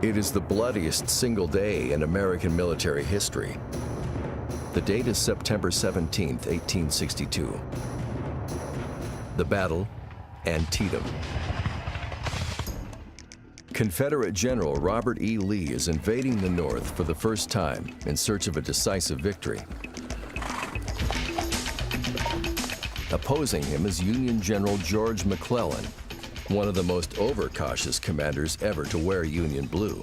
It is the bloodiest single day in American military history. The date is September 17, 1862. The battle, Antietam. Confederate General Robert E. Lee is invading the North for the first time in search of a decisive victory. Opposing him is Union General George McClellan, one of the most overcautious commanders ever to wear Union blue.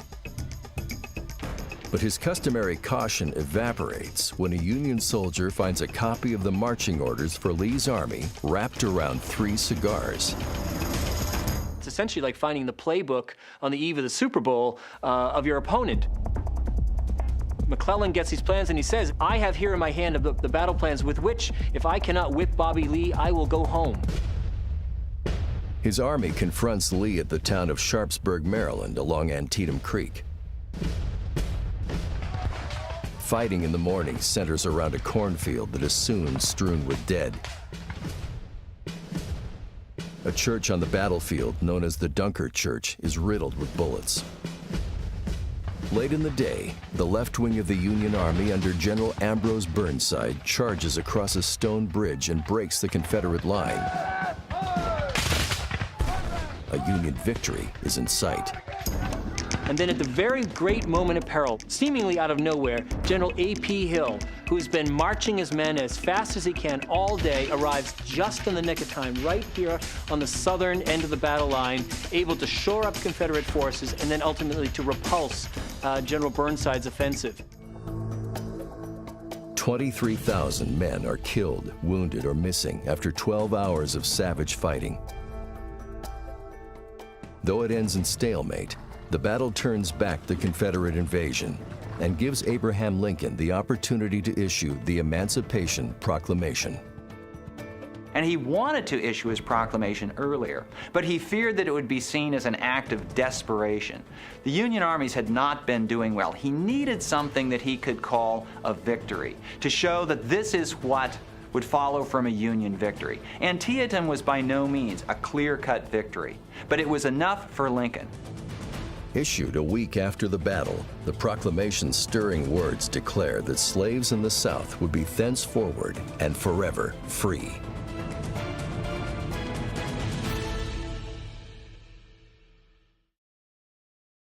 But his customary caution evaporates when a Union soldier finds a copy of the marching orders for Lee's army wrapped around 3 cigars. It's essentially like finding the playbook on the eve of the Super Bowl of your opponent. McClellan gets these plans and he says, I have here in my hand the battle plans with which, if I cannot whip Bobby Lee, I will go home. His army confronts Lee at the town of Sharpsburg, Maryland, along Antietam Creek. Fighting in the morning centers around a cornfield that is soon strewn with dead. A church on the battlefield, known as the Dunker Church, is riddled with bullets. Late in the day, the left wing of the Union Army under General Ambrose Burnside charges across a stone bridge and breaks the Confederate line. A Union victory is in sight. And then at the very great moment of peril, seemingly out of nowhere, General A.P. Hill, who has been marching his men as fast as he can all day, arrives just in the nick of time, right here on the southern end of the battle line, able to shore up Confederate forces and then ultimately to repulse General Burnside's offensive. 23,000 men are killed, wounded, or missing after 12 hours of savage fighting. Though it ends in stalemate, the battle turns back the Confederate invasion and gives Abraham Lincoln the opportunity to issue the Emancipation Proclamation. And he wanted to issue his proclamation earlier, but he feared that it would be seen as an act of desperation. The Union armies had not been doing well. He needed something that he could call a victory, to show that this is what would follow from a Union victory. Antietam was by no means a clear-cut victory, but it was enough for Lincoln. Issued a week after the battle, the proclamation's stirring words declare that slaves in the South would be thenceforward and forever free.